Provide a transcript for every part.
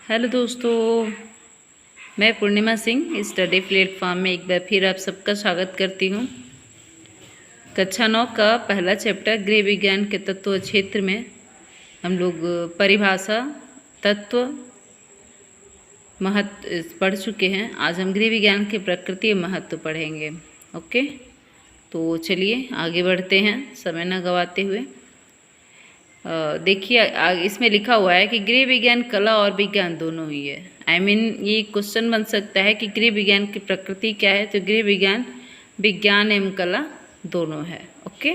Hello दोस्तों, मैं पूर्णिमा Singh study platform में एक बार फिर आप सबका स्वागत करती हूँ। कक्षा 9 का पहला चैप्टर गृह विज्ञान के तत्व क्षेत्र में हम लोग परिभाषा, तत्व, महत्व पढ़ चुके हैं। आज हम गृह विज्ञान की प्रकृति और महत्व पढ़ेंगे। ओके, तो चलिए आगे बढ़ते हैं समय न गवाते हुए। देखिए इसमें लिखा हुआ है कि गृह विज्ञान कला और विज्ञान दोनों ही है। ये क्वेश्चन बन सकता है कि गृह विज्ञान की प्रकृति क्या है, तो गृह विज्ञान विज्ञान एवं कला दोनों है। ओके,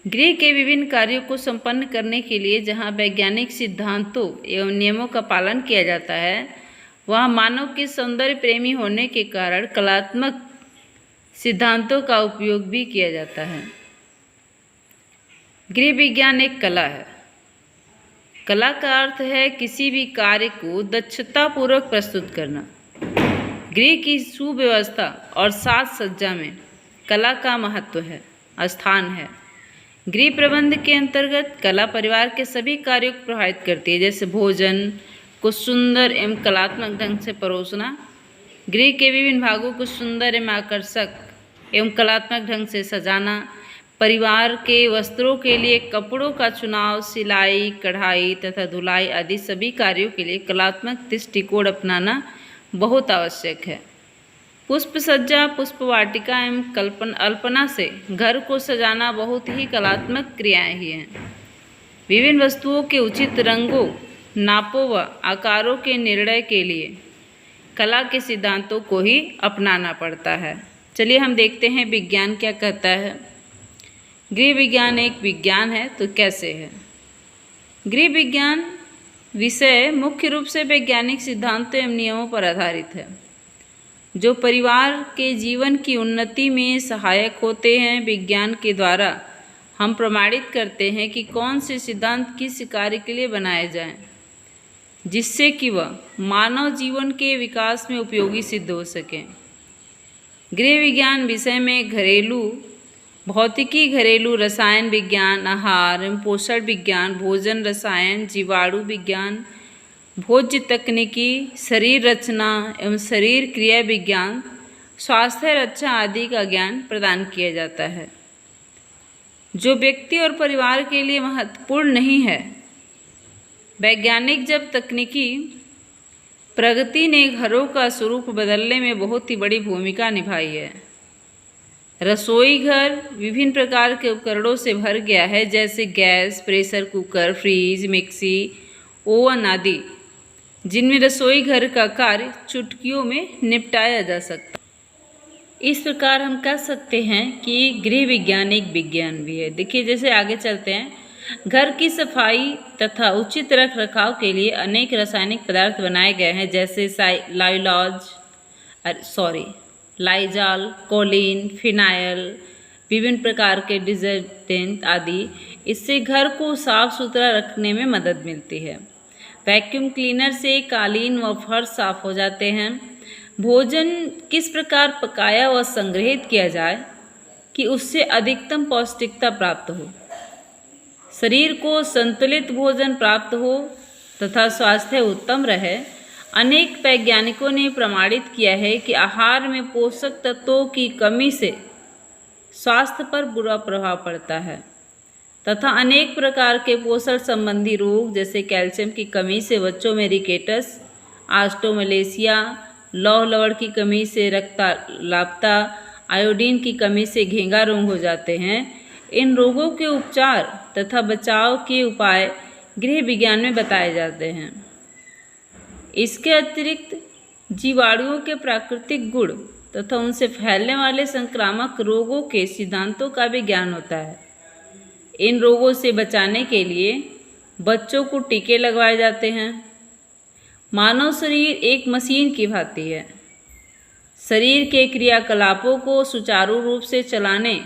गृह के विभिन्न कार्यों को संपन्न करने के लिए जहाँ वैज्ञानिक सिद्धांतों एवं नियमों का पालन किया जाता है, वहाँ मानव के सौंदर्य प्रेमी होने के कारण कलात्मक सिद्धांतों का उपयोग भी किया जाता है। गृह विज्ञान एक कला है। कला का अर्थ है किसी भी कार्य को दक्षतापूर्वक प्रस्तुत करना। गृह की सुव्यवस्था और साज सज्जा में कला का महत्व है, स्थान है। गृह प्रबंध के अंतर्गत कला परिवार के सभी कार्यों को प्रभावित करती है, जैसे भोजन को सुंदर एवं कलात्मक ढंग से परोसना, गृह के विभिन्न भागों को सुंदर एवं आकर्षक एवं कलात्मक ढंग से सजाना, परिवार के वस्त्रों के लिए कपड़ों का चुनाव, सिलाई, कढ़ाई तथा धुलाई आदि सभी कार्यों के लिए कलात्मक दृष्टिकोण अपनाना बहुत आवश्यक है। पुष्प सज्जा, पुष्प वाटिका एवं अल्पना से घर को सजाना बहुत ही कलात्मक क्रियाएं ही हैं। विभिन्न वस्तुओं के उचित रंगों, नापों व आकारों के निर्णय के लिए कला के सिद्धांतों को ही अपनाना पड़ता है। चलिए हम देखते हैं विज्ञान क्या कहता है। गृह विज्ञान एक विज्ञान है, तो कैसे है? गृह विज्ञान विषय मुख्य रूप से वैज्ञानिक सिद्धांतों एवं नियमों पर आधारित है, जो परिवार के जीवन की उन्नति में सहायक होते हैं। विज्ञान के द्वारा हम प्रमाणित करते हैं कि कौन से सिद्धांत किस कार्य के लिए बनाए जाएं, जिससे कि वह मानव जीवन के विकास में उपयोगी सिद्ध हो सकें। गृह विज्ञान विषय में घरेलू भौतिकी, घरेलू रसायन विज्ञान, आहार एवं पोषण विज्ञान, भोजन रसायन, जीवाणु विज्ञान, भोज्य तकनीकी, शरीर रचना एवं शरीर क्रिया विज्ञान, स्वास्थ्य रक्षा आदि का ज्ञान प्रदान किया जाता है, जो व्यक्ति और परिवार के लिए महत्वपूर्ण नहीं है। वैज्ञानिक जब तकनीकी प्रगति ने घरों का स्वरूप बदलने में बहुत ही बड़ी भूमिका निभाई है। रसोई घर विभिन्न प्रकार के उपकरणों से भर गया है, जैसे gas, pressure cooker, fridge, mixie, oven आदि, जिनमें रसोई घर का कार्य चुटकियों में निपटाया जा सकता है। इस प्रकार हम कह सकते हैं कि गृह विज्ञान एक विज्ञान भी है। देखिए जैसे आगे चलते हैं, घर की सफाई तथा उचित रख रखाव के लिए अनेक रासायनिक पदार्थ बनाए गए हैं, जैसे लाइजॉल, कोलिन, फिनाइल, विभिन्न प्रकार के डिटर्जेंट आदि। इससे घर को साफ सुथरा रखने में मदद मिलती है। वैक्यूम क्लीनर से कालीन व फर्श साफ हो जाते हैं। भोजन किस प्रकार पकाया व संग्रहित किया जाए कि उससे अधिकतम पौष्टिकता प्राप्त हो, शरीर को संतुलित भोजन प्राप्त हो तथा स्वास्थ्य उत्तम रहे। अनेक वैज्ञानिकों ने प्रमाणित किया है कि आहार में पोषक तत्वों की कमी से स्वास्थ्य पर बुरा प्रभाव पड़ता है तथा अनेक प्रकार के पोषण संबंधी रोग, जैसे कैल्शियम की कमी से बच्चों में रिकेटस, ऑस्टियोमलेशिया, लौह लवण की कमी से रक्तलापता, आयोडीन की कमी से घेंघा रोग हो जाते हैं। इन रोगों के उपचार तथा बचाव के उपाय गृह विज्ञान में बताए जाते हैं। इसके अतिरिक्त जीवाणुओं के प्राकृतिक गुण तथा उनसे फैलने वाले संक्रामक रोगों के सिद्धांतों का भी ज्ञान होता है। इन रोगों से बचाने के लिए बच्चों को टीके लगवाए जाते हैं। मानव शरीर एक मशीन की भांति है। शरीर के क्रियाकलापों को सुचारू रूप से चलाने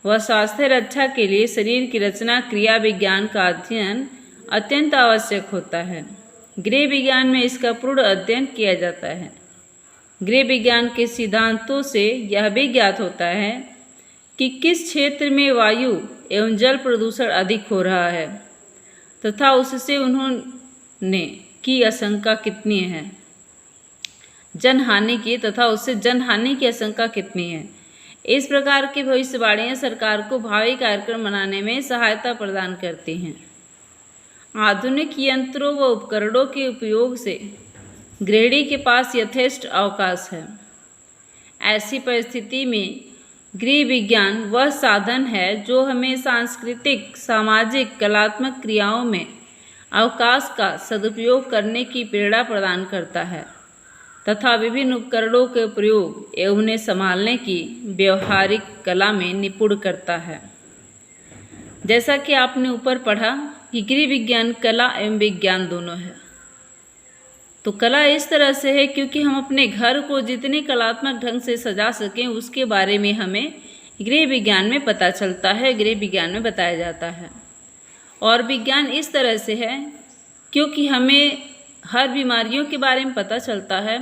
व स्वास्थ्य रक्षा के लिए शरीर की रचना क्रिया विज्ञान का अध्ययन अत्यंत आवश्यक होता है। गृह विज्ञान में इसका पूर्ण अध्ययन किया जाता है। गृह विज्ञान के सिद्धांतों से यह भी ज्ञात होता है कि किस क्षेत्र में वायु एवं जल प्रदूषण अधिक हो रहा है तथा उससे उन्होंने की आशंका कितनी है, जनहानि की तथा उससे जनहानि की आशंका कितनी है। इस प्रकार की भविष्यवाणियां सरकार को भावी कार्यक्रम बनाने में सहायता प्रदान करती हैं। आधुनिक यंत्रों व उपकरणों के उपयोग से गृहिणी के पास यथेष्ट अवकाश है। ऐसी परिस्थिति में गृह विज्ञान वह साधन है जो हमें सांस्कृतिक, सामाजिक, कलात्मक क्रियाओं में अवकाश का सदुपयोग करने की प्रेरणा प्रदान करता है तथा विभिन्न उपकरणों के प्रयोग एवं उन्हें संभालने की व्यवहारिक कला में निपुण करता है। जैसा कि आपने ऊपर पढ़ा कि गृह विज्ञान कला एवं विज्ञान दोनों है। तो कला इस तरह से है क्योंकि हम अपने घर को जितने कलात्मक ढंग से सजा सकें उसके बारे में हमें गृह विज्ञान में पता चलता है, गृह विज्ञान में बताया जाता है। और विज्ञान इस तरह से है क्योंकि हमें हर बीमारियों के बारे में पता चलता है,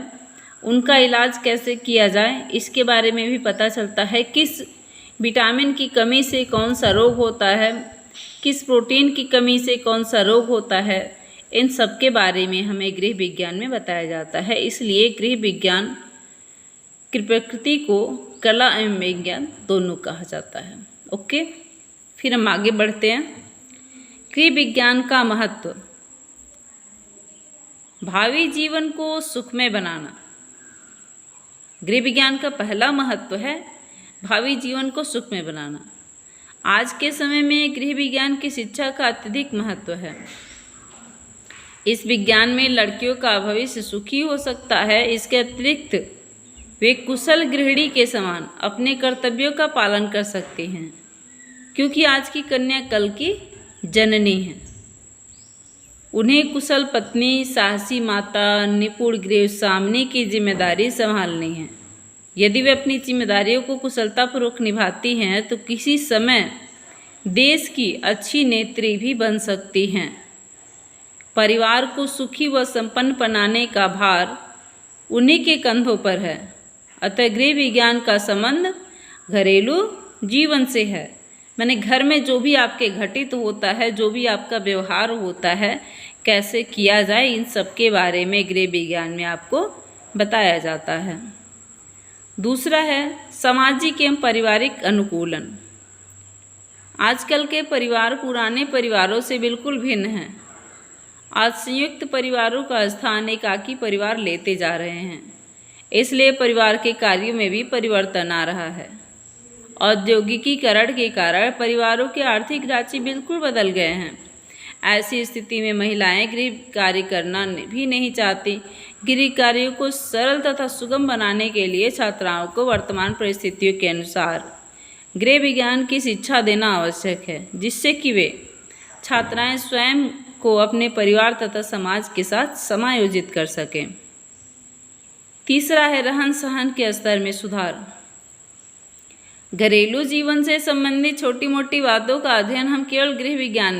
उनका इलाज कैसे किया जाए इसके बारे में भी पता चलता है, किस विटामिन की कमी से कौन सा रोग होता है, किस प्रोटीन की कमी से कौन सा रोग होता है, इन सब के बारे में हमें गृह विज्ञान में बताया जाता है। इसलिए गृह विज्ञान की प्रकृति को कला एवं विज्ञान दोनों कहा जाता है। ओके, फिर हम आगे बढ़ते हैं। गृह विज्ञान का महत्व, भावी जीवन को सुखमय बनाना। गृह विज्ञान का पहला महत्व है भावी जीवन को सुखमय बनाना। आज के समय में गृह विज्ञान की शिक्षा का अत्यधिक महत्व है। इस विज्ञान में लड़कियों का भविष्य सुखी हो सकता है। इसके अतिरिक्त वे कुशल गृहिणी के समान अपने कर्तव्यों का पालन कर सकती हैं क्योंकि आज की कन्या कल की जननी है। उन्हें कुशल पत्नी, साहसी माता, निपुण गृह स्वामिनी की जिम्मेदारी संभालनी है। यदि वे अपनी जिम्मेदारियों को कुशलतापूर्वक निभाती हैं तो किसी समय देश की अच्छी नेत्री भी बन सकती हैं। परिवार को सुखी व संपन्न बनाने का भार उन्हीं के कंधों पर है। अतः गृह विज्ञान का संबंध घरेलू जीवन से है। मैंने घर में जो भी आपके घटित होता है, जो भी आपका व्यवहार होता है, कैसे किया जाए, इन सब के बारे में गृह विज्ञान में आपको बताया जाता है। दूसरा है सामाजिक एवं पारिवारिक अनुकूलन। आजकल के परिवार पुराने परिवारों से बिल्कुल भिन्न हैं। आज संयुक्त परिवारों का स्थान एकाकी परिवार लेते जा रहे हैं। इसलिए परिवार के कार्यों में भी परिवर्तन आ रहा है। औद्योगिकीकरण के कारण परिवारों के आर्थिक ढांचे बिल्कुल बदल गए हैं। ऐसी स्थिति में महिलाएं गृह कार्य करना भी नहीं चाहती। गृह कार्यों को सरल तथा सुगम बनाने के लिए छात्राओं को वर्तमान परिस्थितियों के अनुसार गृह विज्ञान की शिक्षा देना आवश्यक है, जिससे कि वे छात्राएं स्वयं को अपने परिवार तथा समाज के साथ समायोजित कर सकें। तीसरा है रहन सहन के स्तर में सुधार। घरेलू जीवन से संबंधित छोटी मोटी बातों का अध्ययन हम केवल गृह विज्ञान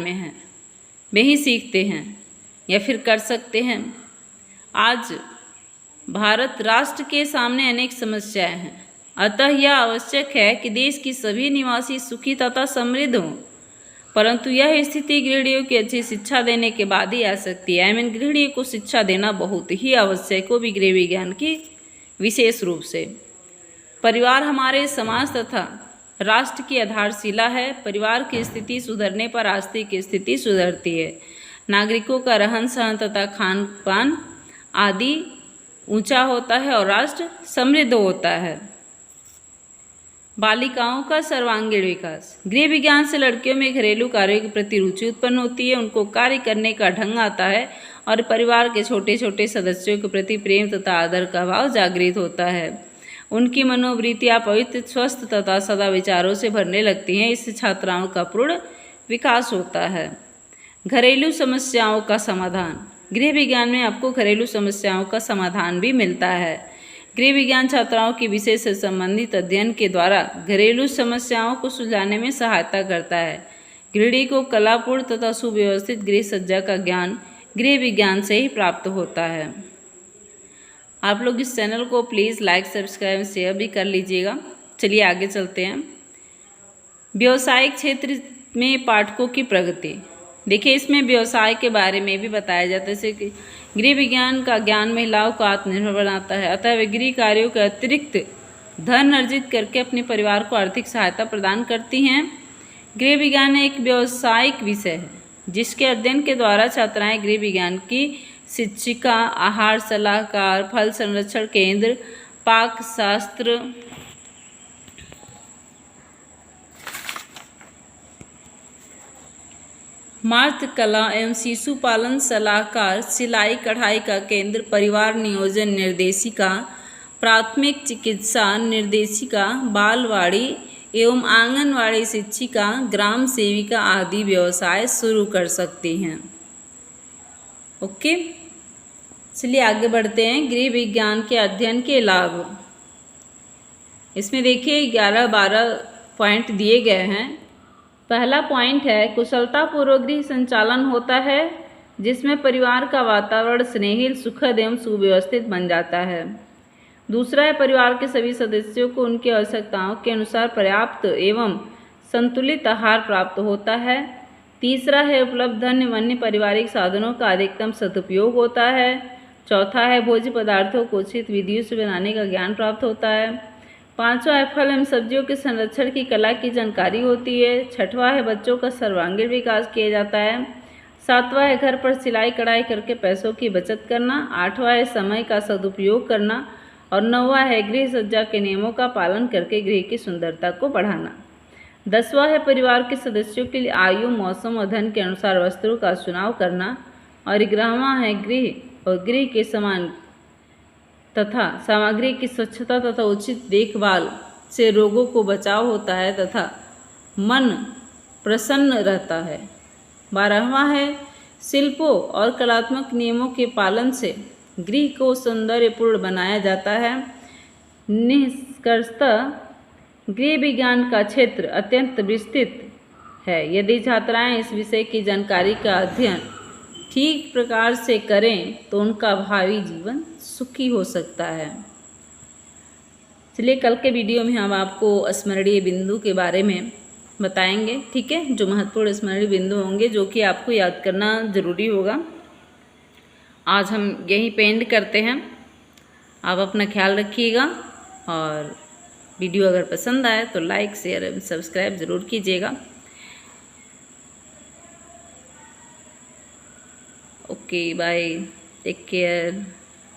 में ही सीखते हैं या फिर कर सकते हैं। आज भारत राष्ट्र के सामने अनेक समस्याएं हैं, अतः यह आवश्यक है कि देश की सभी निवासी सुखी तथा समृद्ध हों। परंतु यह स्थिति गृहिणियों की अच्छी शिक्षा देने के बाद ही आ सकती है। इन गृहिणियों को शिक्षा देना बहुत ही आवश्यक हो भी गृह विज्ञान की विशेष रूप से। परिवार हमारे समाज तथा राष्ट्र की आधारशिला है। परिवार की स्थिति सुधरने पर राष्ट्र की स्थिति सुधरती है। नागरिकों का रहन सहन तथा खान पान आदि ऊंचा होता है और राष्ट्र समृद्ध होता है। बालिकाओं का सर्वांगीण विकास। गृह विज्ञान से लड़कियों में घरेलू कार्यों के प्रति रुचि उत्पन्न होती है, उनको कार्य करने का ढंग आता है और परिवार के छोटे छोटे सदस्यों के प्रति प्रेम तथा आदर का भाव जागृत होता है। उनकी मनोवृत्तियाँ पवित्र, स्वस्थ तथा सदा विचारों से भरने लगती हैं। इससे छात्राओं का पूर्ण विकास होता है। घरेलू समस्याओं का समाधान। गृह विज्ञान में आपको घरेलू समस्याओं का समाधान भी मिलता है। गृह विज्ञान छात्राओं की विषय से संबंधित अध्ययन के द्वारा घरेलू समस्याओं को सुलझाने में सहायता करता है। गृहिणी को कलापूर्ण तथा सुव्यवस्थित गृह सज्जा का ज्ञान गृह विज्ञान से ही प्राप्त होता है। आप लोग इस चैनल को प्लीज़ लाइक, सब्सक्राइब, शेयर भी कर लीजिएगा। चलिए आगे चलते हैं। व्यावसायिक क्षेत्र में पाठकों की प्रगति। देखिए इसमें व्यवसाय के बारे में भी बताया जाता है, जैसे कि गृह विज्ञान का ज्ञान महिलाओं को आत्मनिर्भर बनाता है, अतः वे गृह कार्यों के अतिरिक्त धन अर्जित करके अपने परिवार को आर्थिक सहायता प्रदान करती हैं। गृह विज्ञान एक व्यावसायिक विषय है जिसके अध्ययन के द्वारा छात्राएं गृह विज्ञान की शिक्षिका, आहार सलाहकार, फल संरक्षण केंद्र, पाक शास्त्र, मातृ कला एवं शिशु पालन सलाहकार, सिलाई कढ़ाई का केंद्र, परिवार नियोजन निर्देशिका, प्राथमिक चिकित्सा निर्देशिका, बालवाड़ी एवं आंगनवाड़ी शिक्षिका, ग्राम सेविका आदि व्यवसाय शुरू कर सकती हैं। ओके, चलिए आगे बढ़ते हैं। गृह विज्ञान के अध्ययन के लाभ। इसमें देखिए 11-12 पॉइंट दिए गए हैं। पहला पॉइंट है कुशलतापूर्वक गृह संचालन होता है जिसमें परिवार का वातावरण स्नेहिल, सुखद एवं सुव्यवस्थित बन जाता है। दूसरा है परिवार के सभी सदस्यों को उनकी आवश्यकताओं के अनुसार पर्याप्त एवं संतुलित आहार प्राप्त होता है। तीसरा है उपलब्ध अन्य वन्य पारिवारिक साधनों का अधिकतम सदुपयोग होता है। चौथा है भोज्य पदार्थों को उचित विधियों से बनाने का ज्ञान प्राप्त होता है। पांचवा है फल एवं सब्जियों के संरक्षण की कला की जानकारी होती है। छठवां है बच्चों का सर्वांगीण विकास किया जाता है। सातवां है घर पर सिलाई कढ़ाई करके पैसों की बचत करना। आठवां है समय का सदुपयोग करना। और नौवां है गृह सज्जा के नियमों का पालन करके गृह की सुंदरता को बढ़ाना। 10वां है परिवार के सदस्यों के लिए आयु, मौसम और धन के अनुसार वस्त्रों का चुनाव करना। और 11वां है गृह और गृह के समान तथा सामग्री की स्वच्छता तथा उचित देखभाल से रोगों को बचाव होता है तथा मन प्रसन्न रहता है। 12वां है शिल्पों और कलात्मक नियमों के पालन से गृह को सौंदर्यपूर्ण बनाया जाता है। निष्कर्षतः गृह विज्ञान का क्षेत्र अत्यंत विस्तृत है। यदि छात्राएं इस विषय की जानकारी का अध्ययन ठीक प्रकार से करें तो उनका भावी जीवन सुखी हो सकता है। चलिए कल के वीडियो में हम आपको स्मरणीय बिंदु के बारे में बताएंगे, ठीक है, जो महत्वपूर्ण स्मरणीय बिंदु होंगे जो कि आपको याद करना ज़रूरी होगा। आज हम यही पे एंड करते हैं। आप अपना ख्याल रखिएगा और वीडियो अगर पसंद आए तो लाइक, शेयर एवं सब्सक्राइब ज़रूर कीजिएगा। Okay, bye, take care.